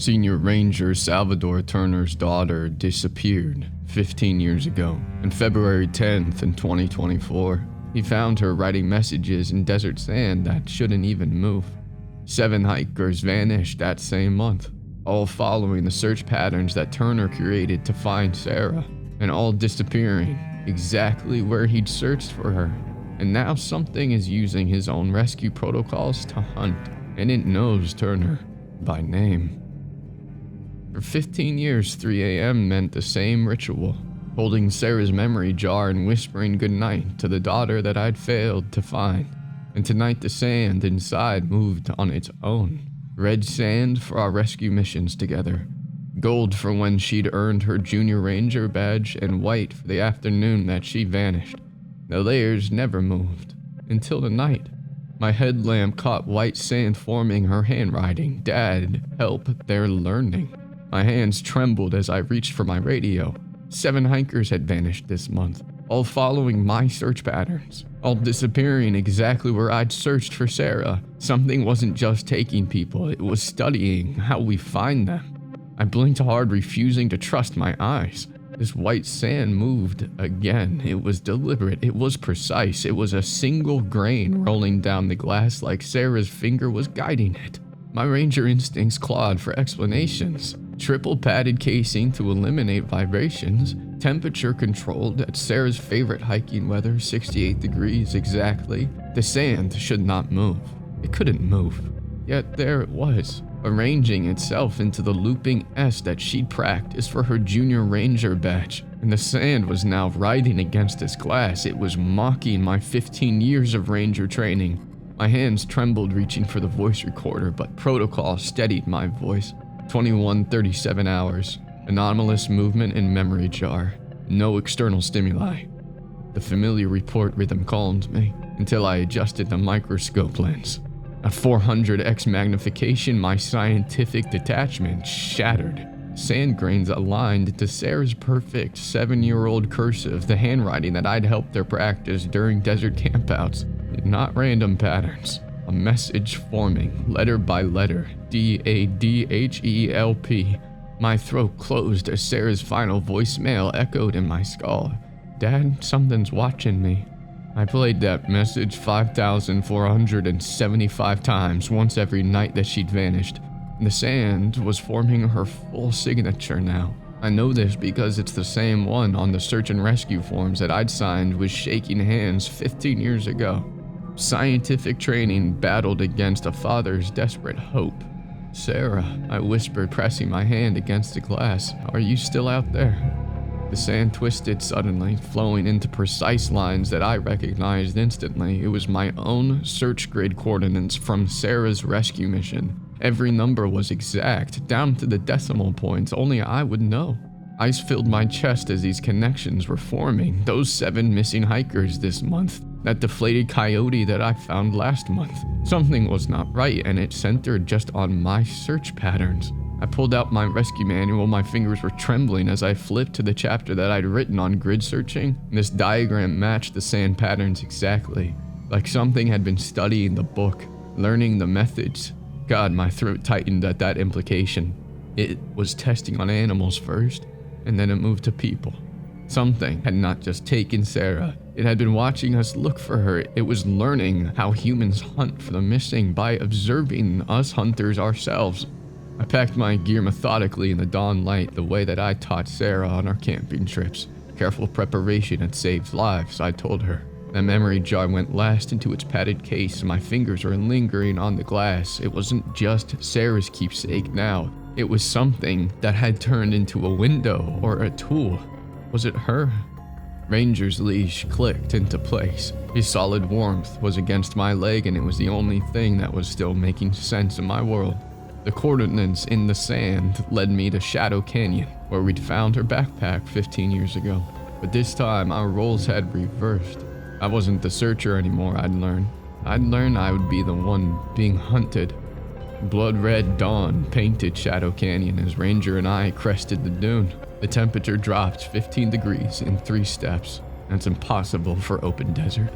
Senior Ranger Salvador Turner's daughter disappeared 15 years ago. On February 10th in 2024, he found her writing messages in desert sand that shouldn't even move. 7 hikers vanished that same month, all following the search patterns that Turner created to find Sarah, and all disappearing exactly where he'd searched for her. And now something is using his own rescue protocols to hunt, and it knows Turner by name. For 15 years, 3 a.m. meant the same ritual, holding Sarah's memory jar and whispering goodnight to the daughter that I'd failed to find. And tonight the sand inside moved on its own. Red sand for our rescue missions together. Gold for when she'd earned her Junior Ranger badge, and white for the afternoon that she vanished. The layers never moved, until tonight. My headlamp caught white sand forming her handwriting. Dad, help, they're learning. My hands trembled as I reached for my radio. 7 hikers had vanished this month, all following my search patterns, all disappearing exactly where I'd searched for Sarah. Something wasn't just taking people, it was studying how we find them. I blinked hard, refusing to trust my eyes. This white sand moved again. It was deliberate, it was precise, it was a single grain rolling down the glass like Sarah's finger was guiding it. My ranger instincts clawed for explanations. Triple padded casing to eliminate vibrations, temperature controlled at Sarah's favorite hiking weather, 68 degrees exactly. The sand should not move. It couldn't move. Yet there it was, arranging itself into the looping S that she'd practiced for her Junior Ranger badge. And the sand was now writhing against this glass. It was mocking my 15 years of ranger training. My hands trembled reaching for the voice recorder, but protocol steadied my voice. 21:37 hours, anomalous movement in memory jar, no external stimuli. The familiar report rhythm calmed me until I adjusted the microscope lens. At 400x magnification, my scientific detachment shattered. Sand grains aligned to Sarah's perfect 7-year-old cursive, the handwriting that I'd helped her practice during desert campouts. Not random patterns. A message forming, letter by letter, DADHELP. My throat closed as Sarah's final voicemail echoed in my skull. Dad, something's watching me. I played that message 5,475 times, once every night that she'd vanished. The sand was forming her full signature now. I know this because it's the same one on the search and rescue forms that I'd signed with shaking hands 15 years ago. Scientific training battled against a father's desperate hope. Sarah, I whispered, pressing my hand against the glass. Are you still out there? The sand twisted suddenly, flowing into precise lines that I recognized instantly. It was my own search grid coordinates from Sarah's rescue mission. Every number was exact, down to the decimal points only I would know. Ice filled my chest as these connections were forming. Those 7 missing hikers this month. That deflated coyote that I found last month. Something was not right, and it centered just on my search patterns. I pulled out my rescue manual. My fingers were trembling as I flipped to the chapter that I'd written on grid searching. This diagram matched the sand patterns exactly, like something had been studying the book, learning the methods. God, my throat tightened at that implication. It was testing on animals first, and then it moved to people. Something had not just taken Sarah. It had been watching us look for her. It was learning how humans hunt for the missing by observing us hunters ourselves. I packed my gear methodically in the dawn light, the way that I taught Sarah on our camping trips. Careful preparation had saved lives, I told her. The memory jar went last into its padded case. My fingers were lingering on the glass. It wasn't just Sarah's keepsake now. It was something that had turned into a window or a tool. Was it her? Ranger's leash clicked into place. His solid warmth was against my leg, and it was the only thing that was still making sense in my world. The coordinates in the sand led me to Shadow Canyon, where we'd found her backpack 15 years ago. But this time, our roles had reversed. I wasn't the searcher anymore, I'd learned I would be the one being hunted. Blood red dawn painted Shadow Canyon as Ranger and I crested the dune. The temperature dropped 15 degrees in 3 steps. That's impossible for open desert.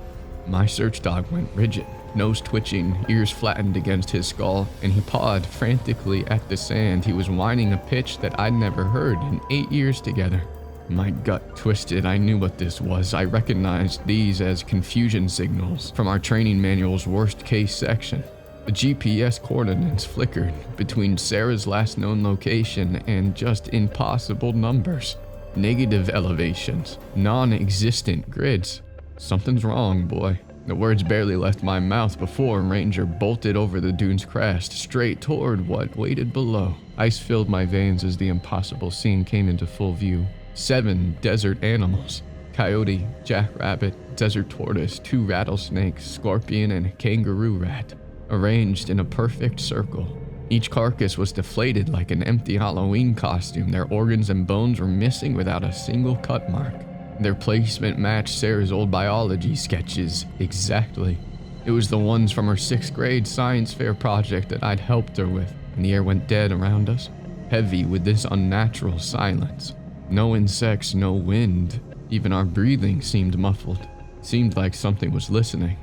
My search dog went rigid, nose twitching, ears flattened against his skull, and he pawed frantically at the sand. He was whining a pitch that I'd never heard in 8 years together. My gut twisted. I knew what this was. I recognized these as confusion signals from our training manual's worst case section. The GPS coordinates flickered between Sarah's last known location and just impossible numbers. Negative elevations, non-existent grids. Something's wrong, boy. The words barely left my mouth before Ranger bolted over the dune's crest, straight toward what waited below. Ice filled my veins as the impossible scene came into full view. 7 desert animals: coyote, jackrabbit, desert tortoise, 2 rattlesnakes, scorpion, and a kangaroo rat, arranged in a perfect circle. Each carcass was deflated like an empty Halloween costume. Their organs and bones were missing without a single cut mark. Their placement matched Sarah's old biology sketches exactly. It was the ones from her 6th grade science fair project that I'd helped her with, and the air went dead around us, heavy with this unnatural silence. No insects, no wind. Even our breathing seemed muffled. Seemed like something was listening.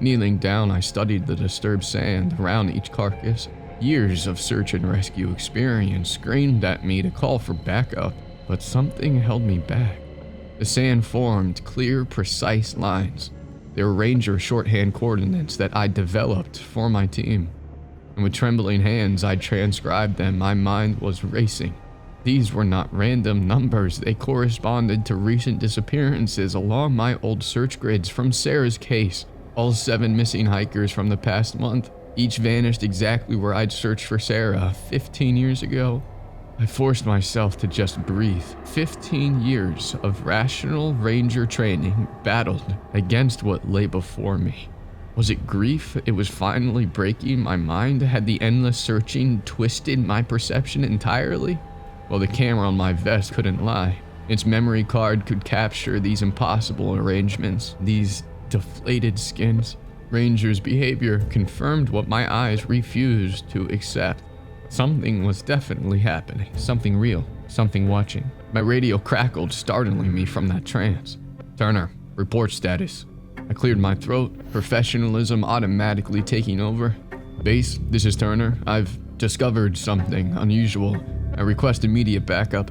Kneeling down, I studied the disturbed sand around each carcass. Years of search and rescue experience screamed at me to call for backup, but something held me back. The sand formed clear, precise lines. They were Ranger shorthand coordinates that I developed for my team. And with trembling hands, I transcribed them. My mind was racing. These were not random numbers. They corresponded to recent disappearances along my old search grids from Sarah's case. All 7 missing hikers from the past month, each vanished exactly where I'd searched for Sarah 15 years ago. I forced myself to just breathe. 15 years of rational Ranger training battled against what lay before me. Was it grief? It was finally breaking my mind. Had the endless searching twisted my perception entirely? Well, the camera on my vest couldn't lie. Its memory card could capture these impossible arrangements, these deflated skins. Ranger's behavior confirmed what my eyes refused to accept. Something was definitely happening, something real, something watching. My radio crackled, startling me from that trance. Turner, report status. I cleared my throat, professionalism automatically taking over. Base, this is Turner. I've discovered something unusual. I request immediate backup.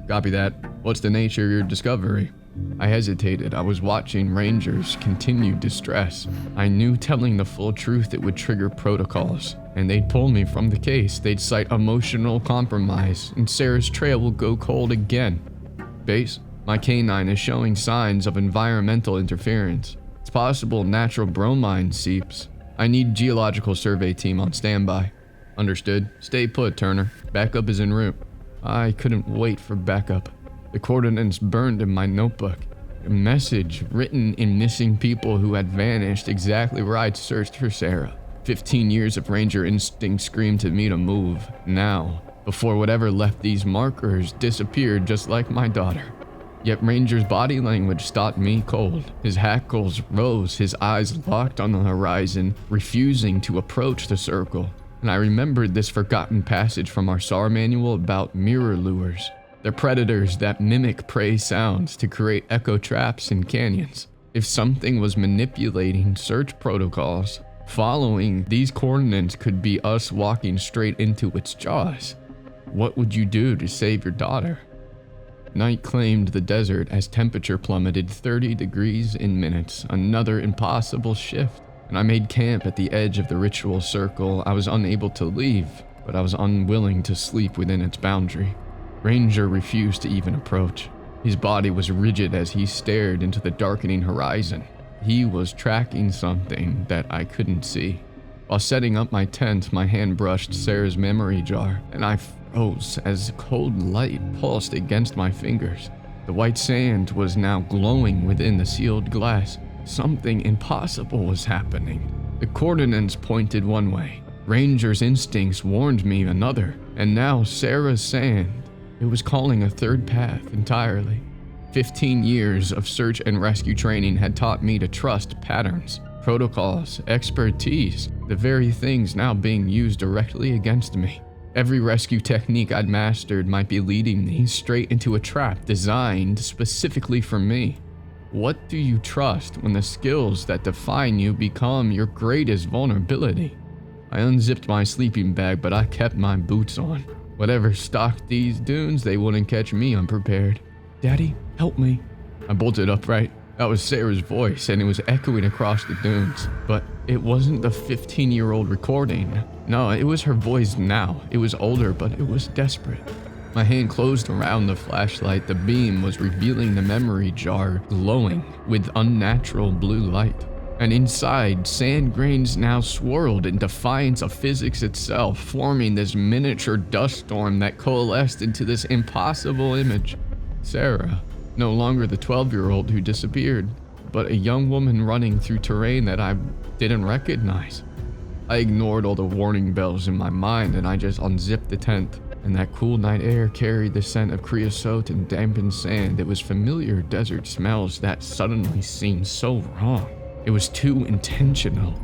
Copy that. What's the nature of your discovery? I hesitated. I was watching Ranger's continued distress. I knew telling the full truth it would trigger protocols, and they'd pull me from the case. They'd cite emotional compromise, and Sarah's trail will go cold again. Base, my canine is showing signs of environmental interference. It's possible natural bromine seeps. I need geological survey team on standby. Understood. Stay put, Turner. Backup is en route. I couldn't wait for backup. The coordinates burned in my notebook. A message written in missing people who had vanished exactly where I'd searched for Sarah. 15 years of Ranger instinct screamed to me to move. Now, before whatever left these markers disappeared just like my daughter. Yet Ranger's body language stopped me cold. His hackles rose, his eyes locked on the horizon, refusing to approach the circle. And I remembered this forgotten passage from our SAR manual about mirror lures. They're predators that mimic prey sounds to create echo traps in canyons. If something was manipulating search protocols, following these coordinates could be us walking straight into its jaws. What would you do to save your daughter? Night claimed the desert as temperature plummeted 30 degrees in minutes, another impossible shift. And I made camp at the edge of the ritual circle. I was unable to leave, but I was unwilling to sleep within its boundary. Ranger refused to even approach. His body was rigid as he stared into the darkening horizon. He was tracking something that I couldn't see. While setting up my tent, my hand brushed Sarah's memory jar, and I froze as cold light pulsed against my fingers. The white sand was now glowing within the sealed glass. Something impossible was happening. The coordinates pointed one way. Ranger's instincts warned me another. And now Sarah's sand. It was calling a third path entirely. 15 years of search and rescue training had taught me to trust patterns, protocols, expertise, the very things now being used directly against me. Every rescue technique I'd mastered might be leading me straight into a trap designed specifically for me. What do you trust when the skills that define you become your greatest vulnerability? I unzipped my sleeping bag, but I kept my boots on. Whatever stalked these dunes, they wouldn't catch me unprepared. "Daddy, help me." I bolted upright. That was Sarah's voice, and it was echoing across the dunes. But it wasn't the 15-year-old recording. No, it was her voice now. It was older, but it was desperate. My hand closed around the flashlight. The beam was revealing the memory jar glowing with unnatural blue light. And inside, sand grains now swirled in defiance of physics itself, forming this miniature dust storm that coalesced into this impossible image. Sarah, no longer the 12-year-old who disappeared, but a young woman running through terrain that I didn't recognize. I ignored all the warning bells in my mind, and I just unzipped the tent. And that cool night air carried the scent of creosote and dampened sand. It was familiar desert smells that suddenly seemed so wrong. It was too intentional.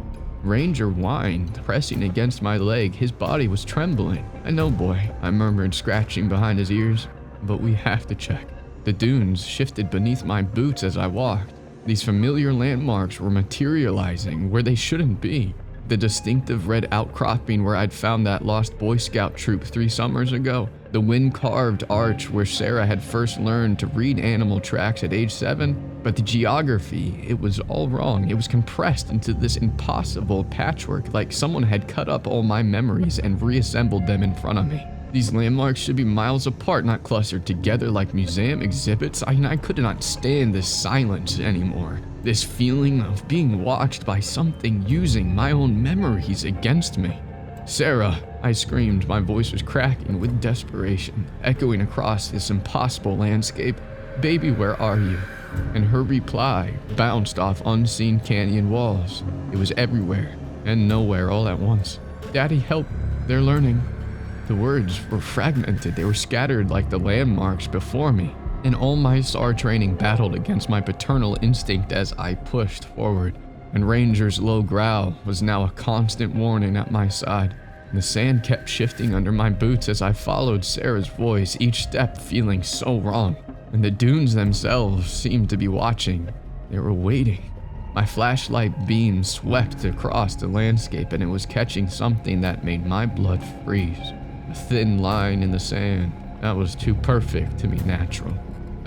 Ranger whined, pressing against my leg. His body was trembling. "I know, boy," I murmured, scratching behind his ears. "But we have to check." The dunes shifted beneath my boots as I walked. These familiar landmarks were materializing where they shouldn't be. The distinctive red outcropping where I'd found that lost Boy Scout troop 3 summers ago. The wind-carved arch where Sarah had first learned to read animal tracks at age 7. But the geography, it was all wrong. It was compressed into this impossible patchwork, like someone had cut up all my memories and reassembled them in front of me. These landmarks should be miles apart, not clustered together like museum exhibits. I could not stand this silence anymore. This feeling of being watched by something using my own memories against me. "Sarah," I screamed. My voice was cracking with desperation, echoing across this impossible landscape. "Baby, where are you?" And her reply bounced off unseen canyon walls. It was everywhere and nowhere all at once. "Daddy, help. They're learning." The words were fragmented. They were scattered like the landmarks before me. And all my SAR training battled against my paternal instinct as I pushed forward. And Ranger's low growl was now a constant warning at my side. The sand kept shifting under my boots as I followed Sarah's voice, each step feeling so wrong. And the dunes themselves seemed to be watching. They were waiting. My flashlight beam swept across the landscape, and it was catching something that made my blood freeze. A thin line in the sand that was too perfect to be natural.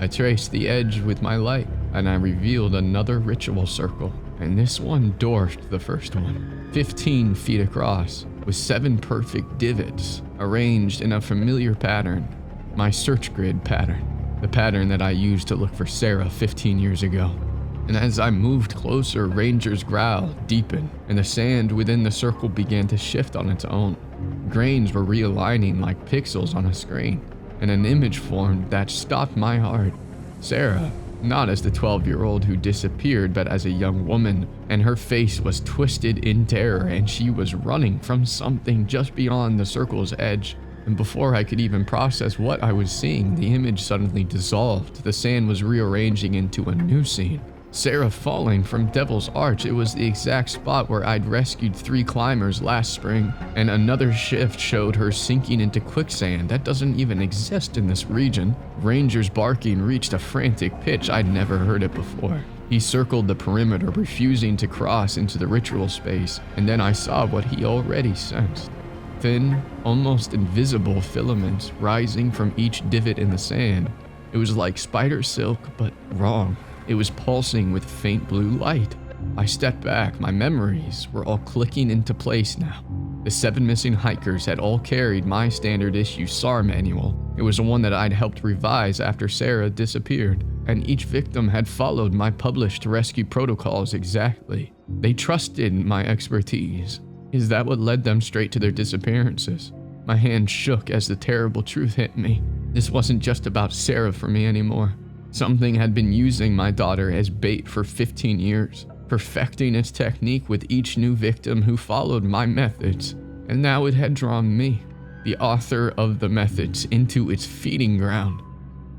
I traced the edge with my light, and I revealed another ritual circle, and this one dwarfed the first one. 15 feet across, with 7 perfect divots arranged in a familiar pattern. My search grid pattern. The pattern that I used to look for Sarah 15 years ago. And as I moved closer, Ranger's growl deepened, and the sand within the circle began to shift on its own. Grains were realigning like pixels on a screen, and an image formed that stopped my heart. Sarah, not as the 12-year-old who disappeared, but as a young woman, and her face was twisted in terror, and she was running from something just beyond the circle's edge. And before I could even process what I was seeing, the image suddenly dissolved. The sand was rearranging into a new scene. Sarah falling from Devil's Arch. It was the exact spot where I'd rescued 3 climbers last spring, and another shift showed her sinking into quicksand that doesn't even exist in this region. Ranger's barking reached a frantic pitch. I'd never heard it before. He circled the perimeter, refusing to cross into the ritual space, and then I saw what he already sensed. Thin, almost invisible filaments rising from each divot in the sand. It was like spider silk, but wrong. It was pulsing with faint blue light. I stepped back. My memories were all clicking into place now. The 7 missing hikers had all carried my standard issue SAR manual. It was the one that I'd helped revise after Sarah disappeared, and each victim had followed my published rescue protocols exactly. They trusted my expertise. Is that what led them straight to their disappearances? My hand shook as the terrible truth hit me. This wasn't just about Sarah for me anymore. Something had been using my daughter as bait for 15 years, perfecting its technique with each new victim who followed my methods, and now it had drawn me, the author of the methods, into its feeding ground.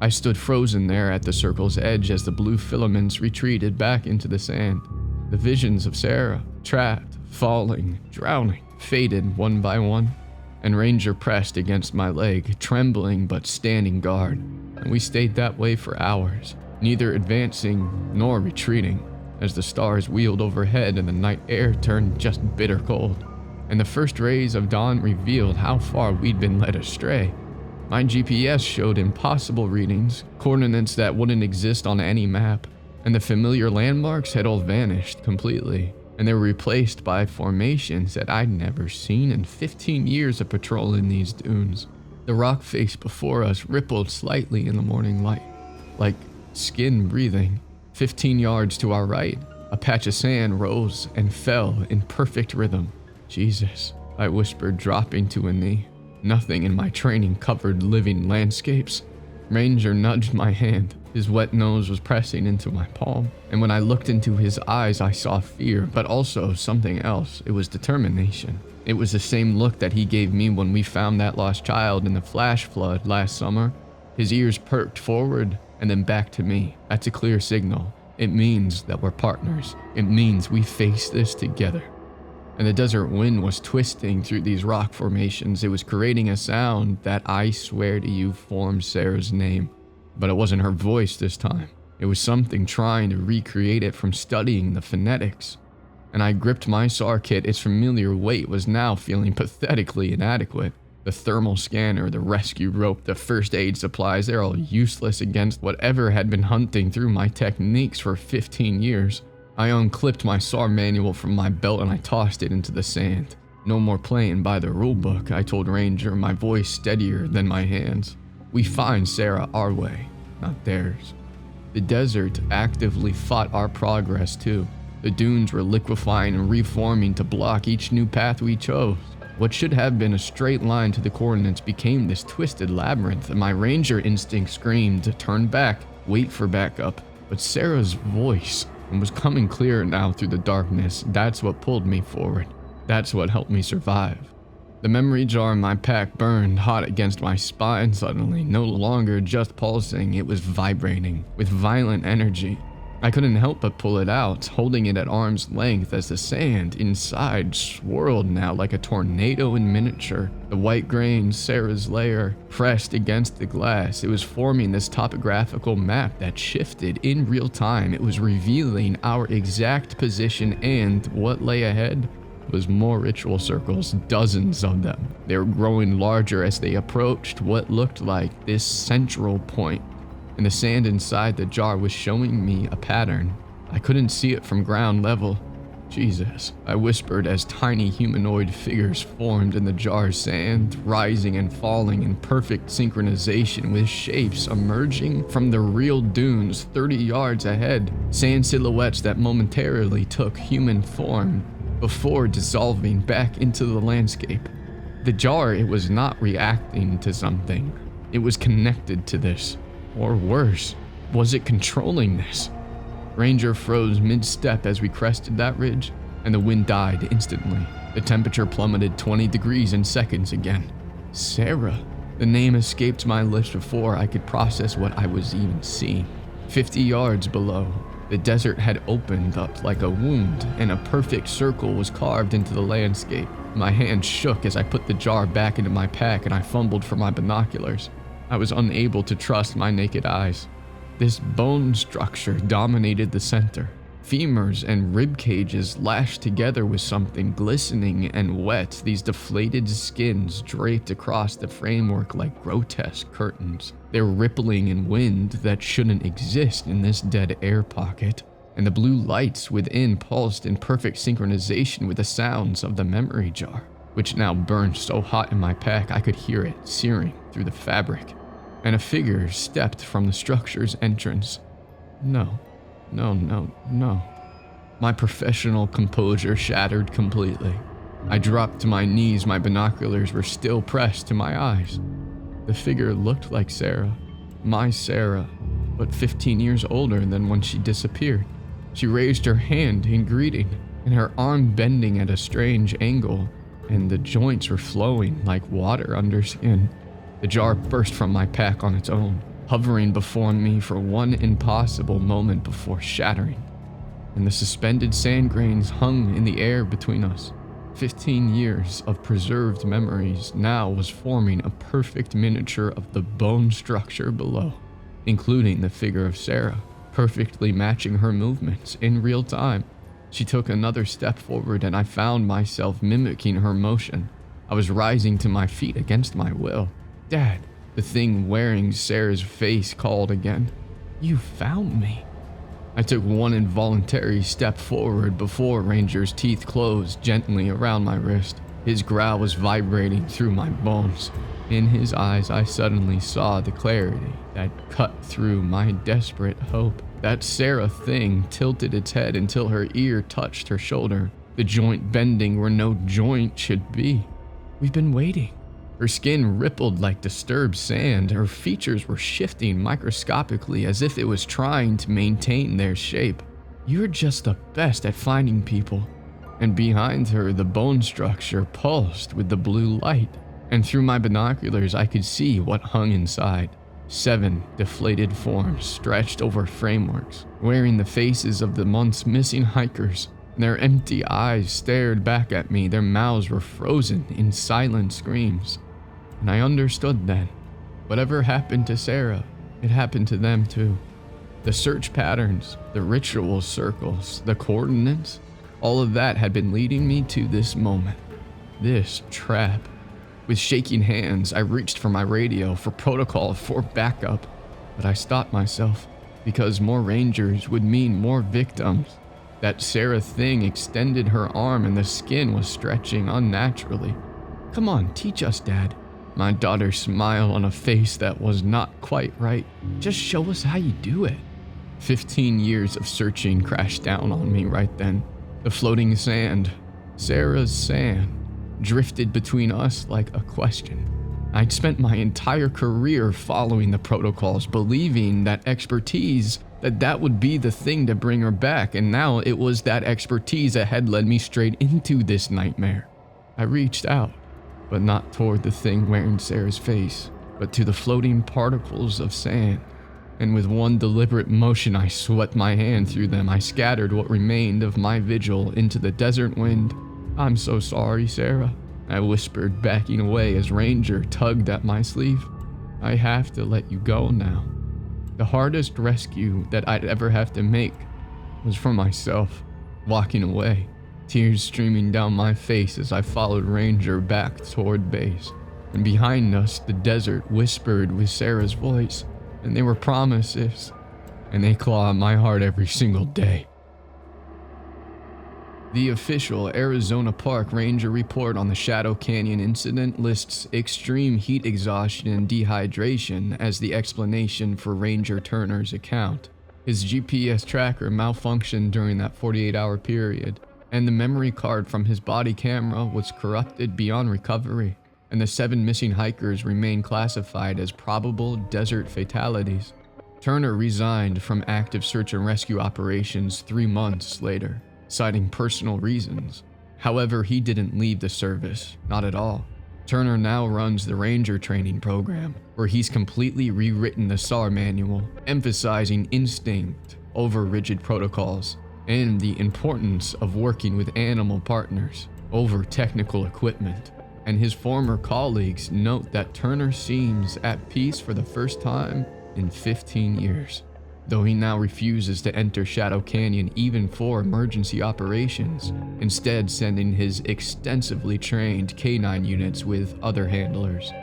I stood frozen there at the circle's edge as the blue filaments retreated back into the sand. The visions of Sarah, trapped, falling, drowning, faded one by one, and Ranger pressed against my leg, trembling but standing guard. And we stayed that way for hours, neither advancing nor retreating, as the stars wheeled overhead and the night air turned just bitter cold, and the first rays of dawn revealed how far we'd been led astray. My GPS showed impossible readings, coordinates that wouldn't exist on any map, and the familiar landmarks had all vanished completely, and they were replaced by formations that I'd never seen in 15 years of patrolling these dunes. The rock face before us rippled slightly in the morning light, like skin breathing. 15 yards to our right, a patch of sand rose and fell in perfect rhythm. Jesus, I whispered, dropping to a knee. Nothing in my training covered living landscapes. Ranger nudged my hand. His wet nose was pressing into my palm, and when I looked into his eyes, I saw fear, but also something else. It was determination. It was the same look that he gave me when we found that lost child in the flash flood last summer. His ears perked forward and then back to me. That's a clear signal. It means that we're partners. It means we face this together. And the desert wind was twisting through these rock formations. It was creating a sound that, I swear to you, formed Sarah's name. But it wasn't her voice this time. It was something trying to recreate it from studying the phonetics. And I gripped my SAR kit. Its familiar weight was now feeling pathetically inadequate. The thermal scanner, the rescue rope, the first aid supplies, they're all useless against whatever had been hunting through my techniques for 15 years. I unclipped my SAR manual from my belt and I tossed it into the sand. No more playing by the rulebook, I told Ranger, my voice steadier than my hands. We find Sarah our way, not theirs. The desert actively fought our progress too. The dunes were liquefying and reforming to block each new path we chose. What should have been a straight line to the coordinates became this twisted labyrinth, and my ranger instinct screamed to turn back, wait for backup. But Sarah's voice was coming clearer now through the darkness. That's what pulled me forward. That's what helped me survive. The memory jar in my pack burned hot against my spine suddenly, no longer just pulsing, it was vibrating with violent energy. I couldn't help but pull it out, holding it at arm's length as the sand inside swirled now like a tornado in miniature. The white grain, Sarah's lair, pressed against the glass. It was forming this topographical map that shifted in real time. It was revealing our exact position, and what lay ahead was more ritual circles, dozens of them. They were growing larger as they approached what looked like this central point. And the sand inside the jar was showing me a pattern. I couldn't see it from ground level. Jesus, I whispered as tiny humanoid figures formed in the jar's sand, rising and falling in perfect synchronization with shapes emerging from the real dunes 30 yards ahead, sand silhouettes that momentarily took human form before dissolving back into the landscape. The jar, it was not reacting to something. It was connected to this. Or worse, was it controlling this? Ranger froze mid-step as we crested that ridge, and the wind died instantly. The temperature plummeted 20 degrees in seconds again. Sarah. The name escaped my lips before I could process what I was even seeing. 50 yards below, the desert had opened up like a wound, and a perfect circle was carved into the landscape. My hand shook as I put the jar back into my pack and I fumbled for my binoculars. I was unable to trust my naked eyes. This bone structure dominated the center. Femurs and rib cages lashed together with something glistening and wet, these deflated skins draped across the framework like grotesque curtains. They were rippling in wind that shouldn't exist in this dead air pocket, and the blue lights within pulsed in perfect synchronization with the sounds of the memory jar, which now burned so hot in my pack I could hear it searing through the fabric. And a figure stepped from the structure's entrance. No. My professional composure shattered completely. I dropped to my knees, my binoculars were still pressed to my eyes. The figure looked like Sarah, my Sarah, but 15 years older than when she disappeared. She raised her hand in greeting, and her arm bending at a strange angle, and the joints were flowing like water under skin. The jar burst from my pack on its own, hovering before me for one impossible moment before shattering. And the suspended sand grains hung in the air between us. 15 years of preserved memories now was forming a perfect miniature of the bone structure below, including the figure of Sarah. perfectly matching her movements in real time. She took another step forward and I found myself mimicking her motion. I was rising to my feet against my will. "Dad," the thing wearing Sarah's face called again. "You found me." I took one involuntary step forward before Ranger's teeth closed gently around my wrist. His growl was vibrating through my bones. In his eyes, I suddenly saw the clarity that cut through my desperate hope. That Sarah thing tilted its head until her ear touched her shoulder, the joint bending where no joint should be. "We've been waiting." Her skin rippled like disturbed sand. Her features were shifting microscopically as if it was trying to maintain their shape. "You're just the best at finding people." And behind her, the bone structure pulsed with the blue light. And through my binoculars, I could see what hung inside. 7 deflated forms stretched over frameworks, wearing the faces of the once missing hikers. Their empty eyes stared back at me, their mouths were frozen in silent screams. And I understood then. Whatever happened to Sarah, it happened to them too. The search patterns, the ritual circles, the coordinates, all of that had been leading me to this moment, this trap. With shaking hands, I reached for my radio, for protocol, for backup. But I stopped myself, because more Rangers would mean more victims. That Sarah thing extended her arm and the skin was stretching unnaturally. "Come on, teach us, Dad." My daughter smiled on a face that was not quite right. "Just show us how you do it." 15 years of searching crashed down on me right then. The floating sand, Sarah's sand, drifted between us like a question. I'd spent my entire career following the protocols, believing that expertise, that would be the thing to bring her back, and now it was that expertise that had led me straight into this nightmare. I reached out, but not toward the thing wearing Sarah's face, but to the floating particles of sand. And with one deliberate motion, I swept my hand through them. I scattered what remained of my vigil into the desert wind. "I'm so sorry, Sarah," I whispered, backing away as Ranger tugged at my sleeve. "I have to let you go now." The hardest rescue that I'd ever have to make was for myself, walking away, tears streaming down my face as I followed Ranger back toward base. And behind us, the desert whispered with Sarah's voice, and they were promises, and they claw at my heart every single day. The official Arizona Park Ranger report on the Shadow Canyon incident lists extreme heat exhaustion and dehydration as the explanation for Ranger Turner's account. His GPS tracker malfunctioned during that 48-hour period, and the memory card from his body camera was corrupted beyond recovery, and the 7 missing hikers remain classified as probable desert fatalities. Turner resigned from active search and rescue operations 3 months later, citing personal reasons. However, he didn't leave the service, not at all. Turner now runs the Ranger training program, where he's completely rewritten the SAR manual, emphasizing instinct over rigid protocols, and the importance of working with animal partners over technical equipment. And his former colleagues note that Turner seems at peace for the first time in 15 years. Though he now refuses to enter Shadow Canyon even for emergency operations, instead sending his extensively trained K9 units with other handlers.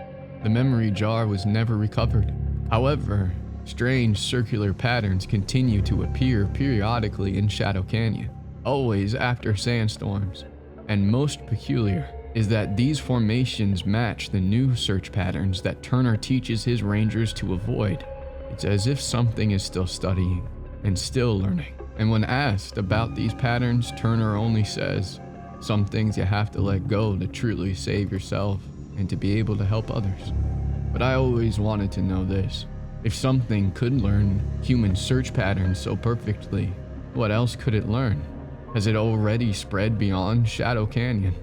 The memory jar was never recovered. However, strange circular patterns continue to appear periodically in Shadow Canyon, always after sandstorms. And most peculiar is that these formations match the new search patterns that Turner teaches his Rangers to avoid. It's as if something is still studying and still learning. And when asked about these patterns, Turner only says, "Some things you have to let go to truly save yourself and to be able to help others." But I always wanted to know this. If something could learn human search patterns so perfectly, what else could it learn? Has it already spread beyond Shadow Canyon?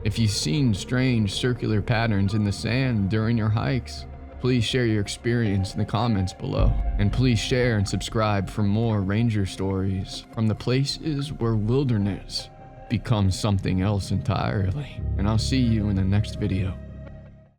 If you've seen strange circular patterns in the sand during your hikes, please share your experience in the comments below. And please share and subscribe for more Ranger stories from the places where wilderness becomes something else entirely. And I'll see you in the next video.